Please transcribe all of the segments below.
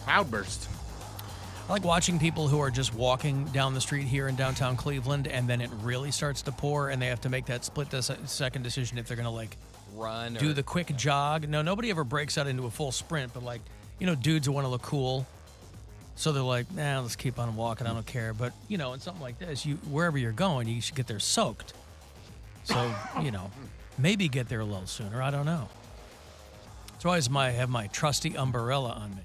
Cloudburst. I like watching people who are just walking down the street here in downtown Cleveland, and then it really starts to pour, and they have to make that split-second decision if they're going to, like, run do the quick jog. No, nobody ever breaks out into a full sprint, but, like, you know, dudes who want to look cool. So they're like, nah, let's keep on walking. I don't care. But, you know, in something like this, wherever you're going, you should get there soaked. So, you know, maybe get there a little sooner. I don't know. So I always have my trusty umbrella on me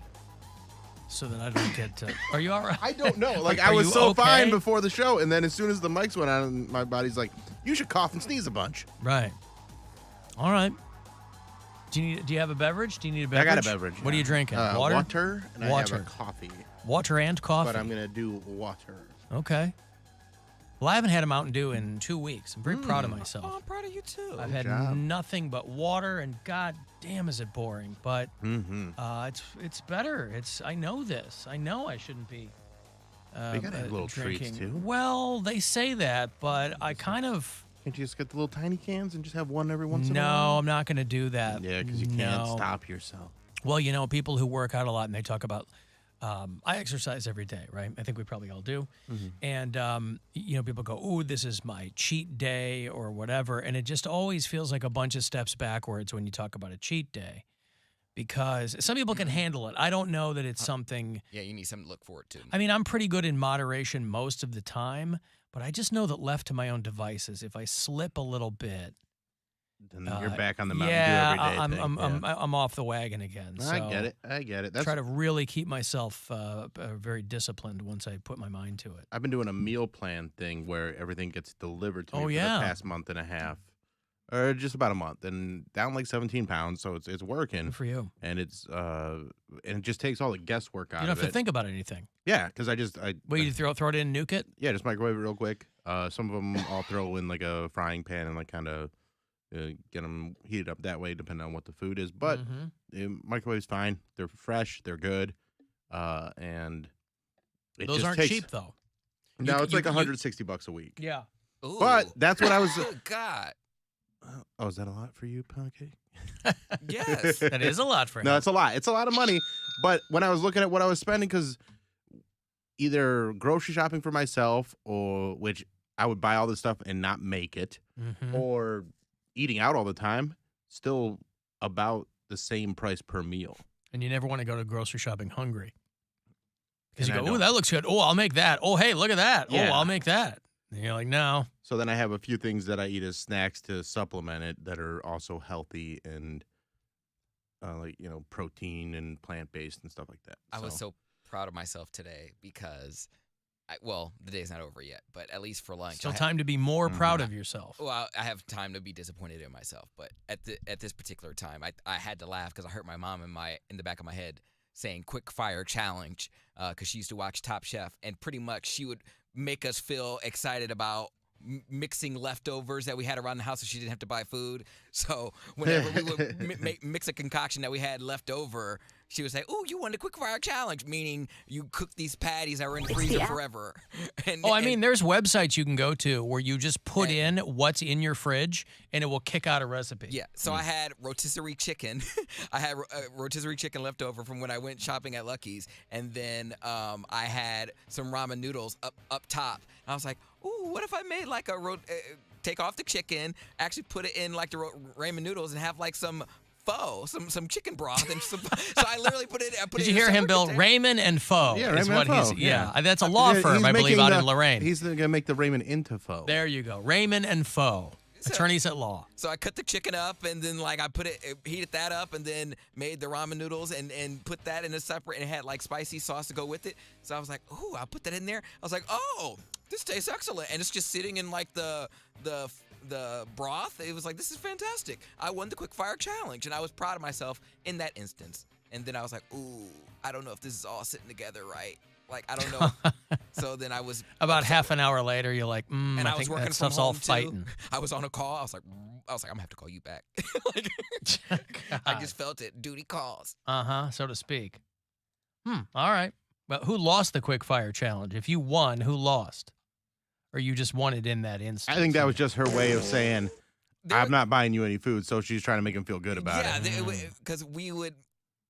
so that I don't get are you all right? I don't know. Like, Are I was you so okay? fine before the show, and then as soon as the mics went on, my body's like, you should cough and sneeze a bunch. Right. All right. Do you have a beverage? Do you need a beverage? I got a beverage. What are you drinking? Water? Water, and Water. I have a coffee. Water and coffee? But I'm going to do water. Okay. Well, I haven't had a Mountain Dew in 2 weeks. I'm very proud of myself. Oh, I'm proud of you too. I've had nothing but water, and god damn is it boring. But it's better. I know this. I know I shouldn't be You got to have little drinking. treats, too. Well, they say that, but I kind of... Can't you just get the little tiny cans and just have one every once in a while? No, I'm not going to do that. Yeah, because you can't stop yourself. Well, you know, people who work out a lot and they talk about, I exercise every day, right? I think we probably all do. And, you know, people go, ooh, this is my cheat day or whatever. And it just always feels like a bunch of steps backwards when you talk about a cheat day because some people can handle it. I don't know that it's something. Yeah, you need something to look forward to. I mean, I'm pretty good in moderation most of the time, but I just know that left to my own devices, if I slip a little bit, Then you're back on the Mountain Dew every day. I'm off the wagon again. So I get it. try to really keep myself very disciplined once I put my mind to it. I've been doing a meal plan thing where everything gets delivered to me for the past month and a half, or just about a month, and down like 17 pounds. So it's working. Good for you. And and it just takes all the guesswork out of it. You don't have to think about anything. Yeah, because Well, you throw it in, nuke it. Yeah, just microwave it real quick. Some of them I'll throw in like a frying pan and like kind of get them heated up that way, depending on what the food is. But the microwave's fine. They're fresh. They're good. And those aren't cheap though. No, it's like $160 a week. Yeah. Ooh. But that's what I was. Good God. Oh, is that a lot for you, Poundcake? Yes. That is a lot for him. No, it's a lot. It's a lot of money. But when I was looking at what I was spending, because either grocery shopping for myself, or which I would buy all this stuff and not make it, or eating out all the time, still about the same price per meal. And you never want to go to grocery shopping hungry. Because you And go, oh, that looks good. Oh, I'll make that. Oh, hey, look at that. Yeah. Oh, I'll make that. And you're like, no. So then I have a few things that I eat as snacks to supplement it that are also healthy and like, you know, protein and plant-based and stuff like that. I was so proud of myself today because, the day's not over yet, but at least for lunch. Still time to be more proud of yourself. Well, I have time to be disappointed in myself, but at this particular time, I had to laugh because I heard my mom in the back of my head saying "quick fire challenge" because she used to watch Top Chef, and pretty much she would make us feel excited about mixing leftovers that we had around the house so she didn't have to buy food. So whenever we would mix a concoction that we had left over, she would say, "Oh, you won the quick fire challenge," meaning you cook these patties that were in the freezer forever. There's websites you can go to where you just put in what's in your fridge and it will kick out a recipe. Yeah. So I had rotisserie chicken. I had rotisserie chicken left over from when I went shopping at Lucky's, and then I had some ramen noodles up top. And I was like, "Ooh, what if I made like take off the chicken, actually put it in like the ramen noodles, and have like some pho, some chicken broth, and some." So I literally put it. Did you hear him, Bill? Ramen and pho. Yeah, is Raymond what and he's. pho. Yeah, that's a law firm, I believe, out in Lorraine. He's going to make the ramen into pho. There you go, Raymond and pho. Attorneys at law. So I cut the chicken up, and then like I heated that up, and then made the ramen noodles, and put that in a separate, and it had like spicy sauce to go with it. So I was like, "Ooh, I'll put that in there." I was like, "Oh, this tastes excellent," and it's just sitting in like the broth. It was like, this is fantastic. I won the quick fire challenge, and I was proud of myself in that instance. And then I was like, "Ooh, I don't know if this is all sitting together right." Like, I don't know. So then I was about half an hour later. You're like, and I think that stuff's all fighting. I was on a call. I was like, I'm gonna have to call you back. I just felt it. Duty calls. So to speak. All right. Well, who lost the quick fire challenge? If you won, who lost? Or you just won it in that instant? I think that was just her way of saying, I'm not buying you any food, so she's trying to make him feel good about it. Yeah, because we would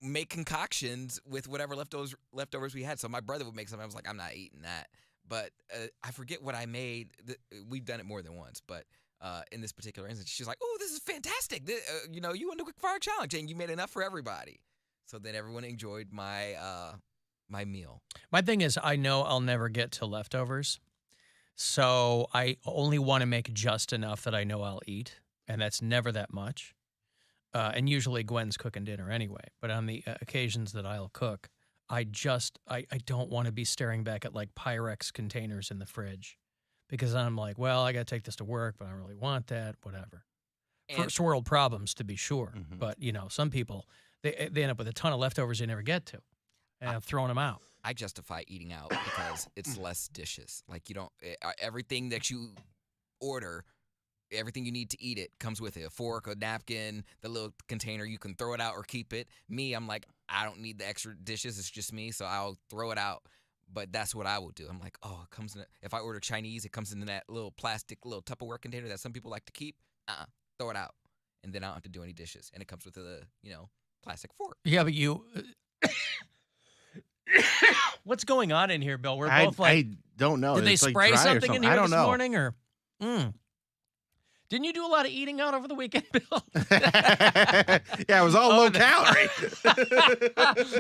make concoctions with whatever leftovers we had. So my brother would make something. I was like, I'm not eating that. But I forget what I made. We've done it more than once, but in this particular instance, she's like, "Oh, this is fantastic! You won the quick fire challenge, and you made enough for everybody." So then everyone enjoyed my my meal. My thing is, I know I'll never get to leftovers, so I only want to make just enough that I know I'll eat, and that's never that much. And usually Gwen's cooking dinner anyway. But on the occasions that I'll cook, I don't want to be staring back at like Pyrex containers in the fridge, because I'm like, well, I got to take this to work, but I don't really want that. Whatever. First world problems, to be sure. Mhm. But some people they end up with a ton of leftovers they never get to, and I'm throwing them out. I justify eating out because it's less dishes. Like, you don't everything that you order, everything you need to eat it comes with it. A fork, a napkin, the little container. You can throw it out or keep it. Me, I'm like, I don't need the extra dishes. It's just me, so I'll throw it out. But that's what I will do. I'm like, oh, it comes in. If I order Chinese, it comes in that little plastic, little Tupperware container that some people like to keep. Throw it out, and then I don't have to do any dishes. And it comes with a plastic fork. Yeah, but you. What's going on in here, Bill? We're both I don't know. Did they It's like spray dry or something in here I don't this know. morning, or? Didn't you do a lot of eating out over the weekend, Bill? Yeah, it was all low calorie.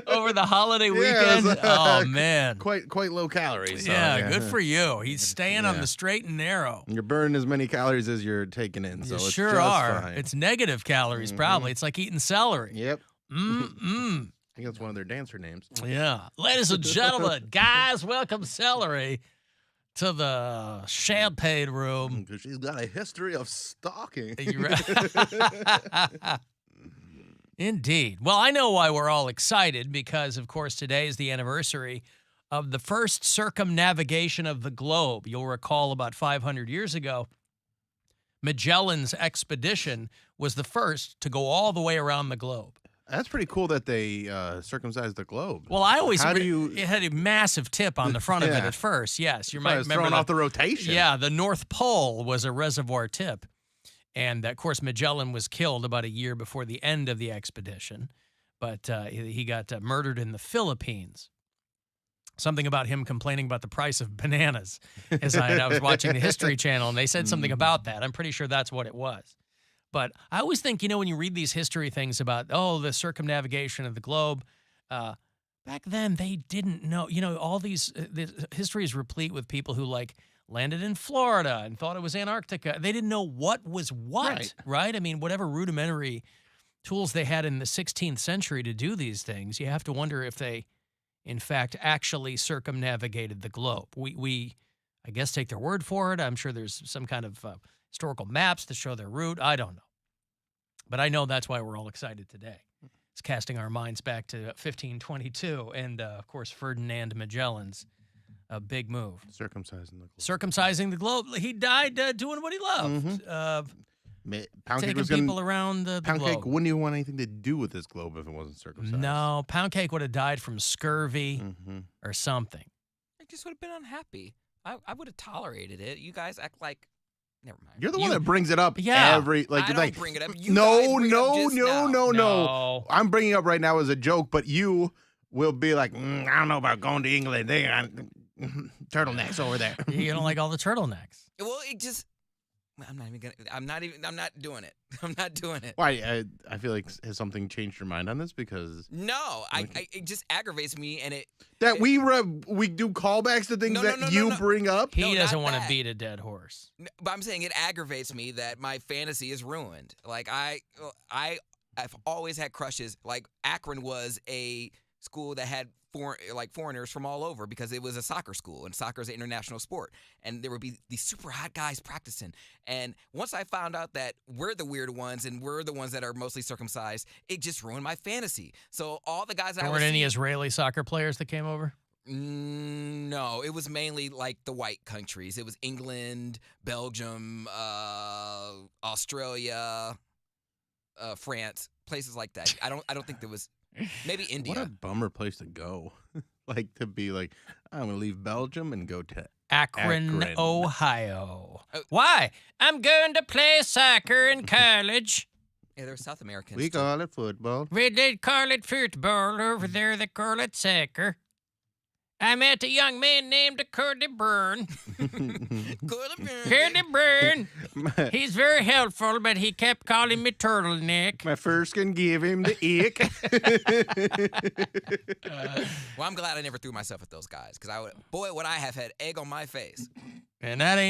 Over the holiday Yeah, weekend? it was, Oh, man. quite low calories. So, Yeah, good for you. He's staying on Yeah. the straight and narrow. You're burning as many calories as you're taking in. So You it's sure just are. fine. It's negative calories, probably. It's like eating celery. Yep. Mm-mm. I think that's one of their dancer names. Yeah. Ladies and gentlemen, guys, welcome Celery to the champagne room. Because she's got a history of stalking. Indeed. Well, I know why we're all excited, because, of course, today is the anniversary of the first circumnavigation of the globe. You'll recall about 500 years ago, Magellan's expedition was the first to go all the way around the globe. That's pretty cool that they circumcised the globe. Well, I always it had a massive tip on the front of it Yeah. at first. Yes, you I might was remember throwing off the rotation. Yeah, the North Pole was a reservoir tip. And, of course, Magellan was killed about a year before the end of the expedition. But he got murdered in the Philippines. Something about him complaining about the price of bananas. As I was watching the History Channel, and they said something about that. I'm pretty sure that's what it was. But I always think, when you read these history things about, the circumnavigation of the globe, back then they didn't know. All these, history is replete with people who, landed in Florida and thought it was Antarctica. They didn't know what was what, right? I mean, whatever rudimentary tools they had in the 16th century to do these things, you have to wonder if they, in fact, actually circumnavigated the globe. We I guess, take their word for it. I'm sure there's some kind of historical maps to show their route. I don't know. But I know that's why we're all excited today. It's casting our minds back to 1522 and, of course, Ferdinand Magellan's big move. Circumcising the globe. Circumcising the globe. He died doing what he loved. Poundcake Taking was gonna, people around the Poundcake globe. wouldn't even want anything to do with this globe if it wasn't circumcised. No, Poundcake would have died from scurvy or something. I just would have been unhappy. I would have tolerated it. You guys act like, never mind. You're the one that brings it up Yeah. every I don't bring it up. You guys no, bring it up just now. no. I'm bringing it up right now as a joke, but you will be like, I don't know about going to England. They got turtlenecks over there. You don't like all the turtlenecks. Well, it just. I'm not doing it. I'm not doing it. Why? I feel like has something changed your mind on this? Because No, it just aggravates me, and we do callbacks to things you bring up. He No, doesn't not want to that. beat a dead horse. But I'm saying it aggravates me that my fantasy is ruined. Like I've always had crushes. Like Akron was a school that had foreigners from all over because it was a soccer school, and soccer is an international sport. And there would be these super hot guys practicing. And once I found out that we're the weird ones and we're the ones that are mostly circumcised, it just ruined my fantasy. So all the guys There weren't any Israeli soccer players that came over? No, it was mainly like the white countries. It was England, Belgium, Australia, France, places like that. I don't think there was. Maybe India. What a bummer place to go. Like to be like, I'm gonna leave Belgium and go to Akron, Akron. Ohio. Why? I'm going to play soccer in college. Yeah, they're South Americans. We too. call it football. We did call it football over there. They call it soccer. I met a young man named Curdy Burn. Curdy Burn. He's very helpful, but he kept calling me turtleneck. My first can give him the ick. Well, I'm glad I never threw myself at those guys, because would I have had egg on my face. And that ain't